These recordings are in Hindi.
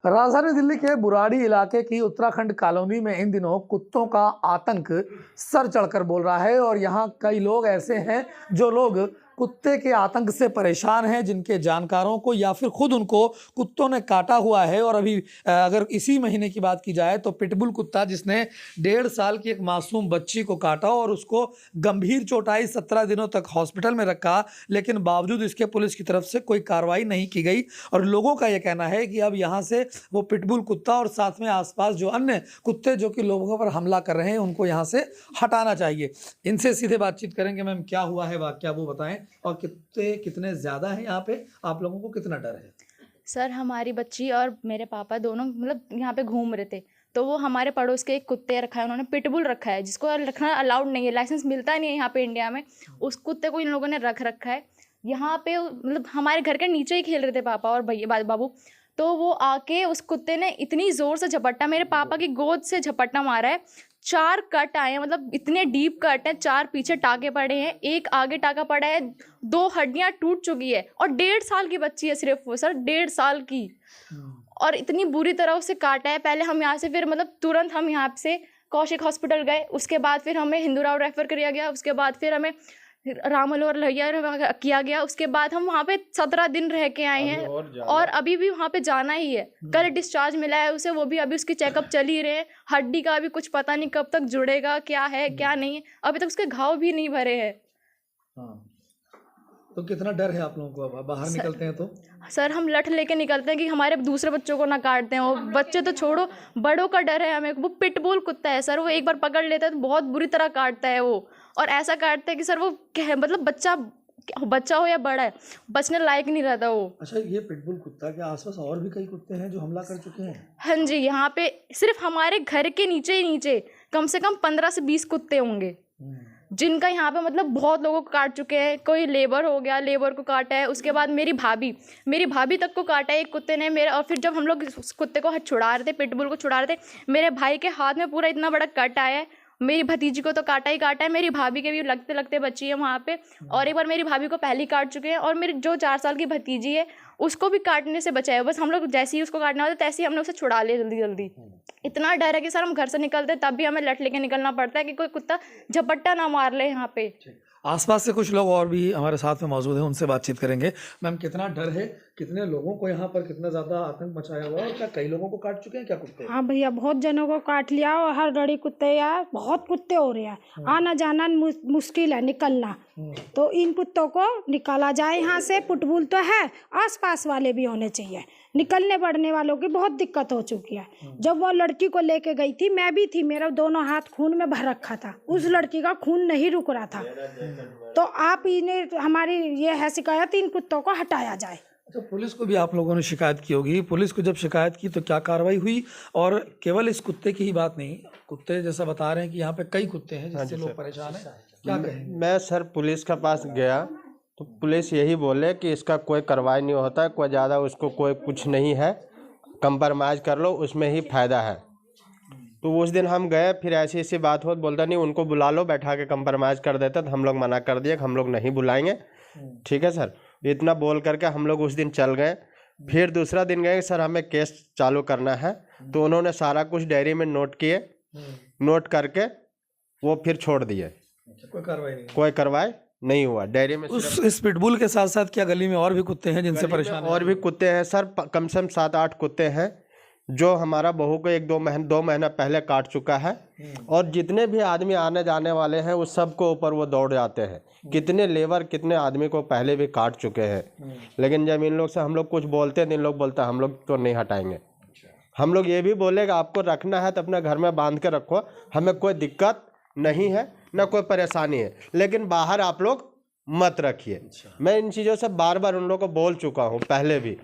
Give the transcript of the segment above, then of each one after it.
राजधानी दिल्ली के बुराड़ी इलाके की उत्तराखंड कॉलोनी में इन दिनों कुत्तों का आतंक सर चढ़कर बोल रहा है और यहाँ कई लोग ऐसे हैं जो लोग कुत्ते के आतंक से परेशान हैं, जिनके जानकारों को या फिर खुद उनको कुत्तों ने काटा हुआ है। और अभी अगर इसी महीने की बात की जाए तो पिटबुल कुत्ता जिसने 1.5 साल की एक मासूम बच्ची को काटा और उसको गंभीर चोट आई, 17 दिनों तक हॉस्पिटल में रखा, लेकिन बावजूद इसके पुलिस की तरफ से कोई कार्रवाई नहीं की गई। और लोगों का यह कहना है कि अब यहाँ से वो पिटबुल कुत्ता और साथ में आसपास जो अन्य कुत्ते जो कि लोगों पर हमला कर रहे हैं उनको यहाँ से हटाना चाहिए। इनसे सीधे बातचीत करेंगे। मैम, क्या हुआ है वाकया वो बताएं, और कितने ज़्यादा हैं यहाँ पे, आप लोगों को कितना डर है? सर, हमारी बच्ची और मेरे पापा दोनों मतलब यहाँ पे घूम रहे थे, तो वो हमारे पड़ोस के एक कुत्ते रखा है, उन्होंने पिटबुल रखा है जिसको रखना अलाउड नहीं है, लाइसेंस मिलता नहीं है यहाँ पे इंडिया में। उस कुत्ते को इन लोगों ने रख रखा है यहाँ पे, मतलब हमारे घर के नीचे ही खेल रहे थे पापा और भैया बाबू, तो वो आके उस कुत्ते ने इतनी ज़ोर से झपट्टा, मेरे पापा की गोद से झपट्टा मारा है। 4 कट आए हैं, मतलब इतने डीप कट हैं, 4 पीछे टाके पड़े हैं, एक आगे टाका पड़ा है, 2 हड्डियां टूट चुकी है और 1.5 साल की बच्ची है सिर्फ वो, सर 1.5 साल की, और इतनी बुरी तरह उसे काटा है। पहले हम यहाँ से फिर मतलब तुरंत हम यहाँ से कौशिक हॉस्पिटल गए, उसके बाद फिर हमें हिंदूराव रेफर किया गया, उसके बाद फिर हमें राम मनोहर लोहिया किया गया, उसके बाद हम वहाँ पे 17 दिन रह के आए हैं और अभी भी वहाँ पे जाना ही है। कल डिस्चार्ज मिला है उसे, वो भी अभी उसकी चेकअप चल ही रहे हैं। हड्डी का अभी कुछ पता नहीं कब तक जुड़ेगा, क्या है क्या नहीं है, अभी तक उसके घाव भी नहीं भरे हैं। तो कितना डर है आप लोगों को? अब बाहर निकलते हैं तो सर हम लठ लेके निकलते हैं कि हमारे दूसरे बच्चों को ना काट दें, और बच्चे तो छोड़ो, बड़ों का डर है हमें। वो पिटबुल कुत्ता है सर, वो एक बार पकड़ लेता है तो बहुत बुरी तरह काटता है वो, और ऐसा काटता है कि सर वो मतलब बच्चा हो या बड़ा है, बचने लायक नहीं रहता वो। अच्छा, ये पिटबुल कुत्ता के आसपास और भी कई कुत्ते हैं जो हमला कर चुके हैं? हाँ जी, यहाँ पे सिर्फ हमारे घर के नीचे ही नीचे कम से कम 15 से 20 कुत्ते होंगे जिनका यहाँ पे मतलब बहुत लोगों को काट चुके हैं। कोई लेबर हो गया, लेबर को काटा है, उसके बाद मेरी भाभी तक को काटा है एक कुत्ते ने मेरे। और फिर जब हम लोग उस कुत्ते को छुड़ा रहे थे, पिटबुल को छुड़ा रहे थे, मेरे भाई के हाथ में पूरा इतना बड़ा कट आया है। मेरी भतीजी को तो काटा ही काटा है, मेरी भाभी के भी लगते लगते बची है वहाँ पे, और एक बार मेरी भाभी को पहले ही काट चुके हैं, और मेरी जो 4 साल की भतीजी है उसको भी काटने से बचाया। बस हम लोग जैसे ही उसको काटना होता तैसे ही हमने उसे छुड़ा लिया जल्दी जल्दी। इतना डर है कि सर हम घर से निकलते तब भी हमें लठ लेके निकलना पड़ता है कि कोई कुत्ता झपट्टा ना मार ले यहाँ पे। आसपास से कुछ लोग और भी हमारे साथ में मौजूद हैं, उनसे बातचीत करेंगे। मैम, कितना डर है, कितने लोगों को यहाँ पर कितना ज्यादा आतंक मचाया हुआ है, और क्या कई लोगों को काट चुके हैं क्या कुत्ते? हाँ भैया, बहुत जनों को काट लिया, और हर गड़ी कुत्ते यार बहुत कुत्ते हो रहे हैं, आना जाना मुश्किल है, निकलना। तो इन कुत्तों को निकाला जाए यहाँ से। पिटबुल तो है, आसपास वाले भी होने चाहिए। निकलने बढ़ने वालों की बहुत दिक्कत हो चुकी है। जब वो लड़की को लेके गई थी, मैं भी थी, मेरा दोनों हाथ खून में भर रखा था, उस लड़की का खून नहीं रुक रहा था। तो आप इन्हें, हमारी ये है शिकायत, इन कुत्तों को हटाया जाए। तो पुलिस को भी आप लोगों ने शिकायत की होगी, पुलिस को जब शिकायत की तो क्या कार्रवाई हुई? और केवल इस कुत्ते की ही बात नहीं, कुत्ते जैसा बता रहे हैं कि यहाँ पे कई कुत्ते हैं जिससे लोग परेशान हैं, क्या कहें? मैं सर पुलिस के पास गया तो पुलिस यही बोले कि इसका कोई कार्रवाई नहीं होता है, कोई ज़्यादा उसको कोई कुछ नहीं है, कंप्रोमाइज़ कर लो, उसमें ही फ़ायदा है। तो उस दिन हम गए, फिर ऐसी बात हो, बोलता नहीं उनको बुला लो, बैठा के कंप्रोमाइज़ कर देते, तो हम लोग मना कर दिए कि हम लोग नहीं बुलाएंगे। ठीक है सर, इतना बोल करके हम लोग उस दिन चल गए। फिर दूसरा दिन गए, सर हमें केस चालू करना है, तो उन्होंने सारा कुछ डायरी में नोट किए, नोट करके वो फिर छोड़ दिए। कोई कार्रवाई नहीं हुआ डायरी में। इस पिटबुल के साथ साथ क्या गली में और भी कुत्ते हैं जिनसे परेशान? और भी कुत्ते हैं सर, कम से कम 7-8 कुत्ते हैं जो हमारा बहू को 1-2 महीना पहले काट चुका है। और जितने भी आदमी आने जाने वाले हैं उस सबको ऊपर वो दौड़ जाते हैं। कितने लेबर, कितने आदमी को पहले भी काट चुके हैं, लेकिन जब इन लोग से हम लोग कुछ बोलते हैं तो इन लोग बोलते हैं हम लोग तो नहीं हटाएंगे। हम लोग ये भी बोलेगा आपको रखना है तो अपने घर में बांध के रखो, हमें कोई दिक्कत नहीं है, ना कोई परेशानी है, लेकिन बाहर आप लोग मत रखिए। मैं इन चीज़ों से बार बार उन लोगों को बोल चुका हूँ पहले भी,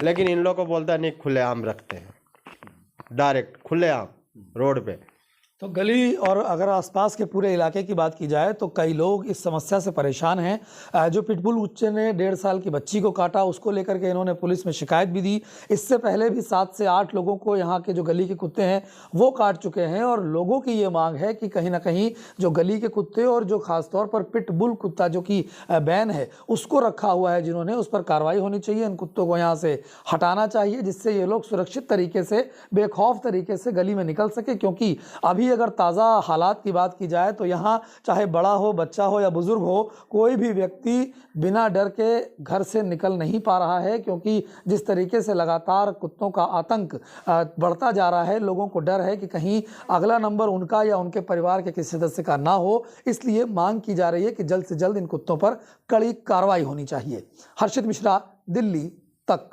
लेकिन इन लोगों को बोलता नहीं, खुलेआम रखते हैं, डायरेक्ट खुलेआम रोड पे। तो गली और अगर आसपास के पूरे इलाके की बात की जाए तो कई लोग इस समस्या से परेशान हैं। जो पिटबुल कुत्ते ने 1.5 साल की बच्ची को काटा, उसको लेकर के इन्होंने पुलिस में शिकायत भी दी। इससे पहले भी 7 से 8 लोगों को यहाँ के जो गली के कुत्ते हैं वो काट चुके हैं। और लोगों की ये मांग है कि कहीं ना कहीं जो गली के कुत्ते और जो खासतौर पर पिटबुल कुत्ता जो कि बैन है उसको रखा हुआ है जिन्होंने, उस पर कार्रवाई होनी चाहिए। इन कुत्तों को यहाँ से हटाना चाहिए जिससे ये लोग सुरक्षित तरीके से, बेखौफ तरीके से गली में निकल सके। क्योंकि अभी अगर ताज़ा हालात की बात की जाए तो यहाँ चाहे बड़ा हो, बच्चा हो या बुजुर्ग हो, कोई भी व्यक्ति बिना डर के घर से निकल नहीं पा रहा है। क्योंकि जिस तरीके से लगातार कुत्तों का आतंक बढ़ता जा रहा है, लोगों को डर है कि कहीं अगला नंबर उनका या उनके परिवार के किसी सदस्य का ना हो। इसलिए मांग की जा रही है कि जल्द से जल्द इन कुत्तों पर कड़ी कार्रवाई होनी चाहिए। हर्षित मिश्रा, दिल्ली तक।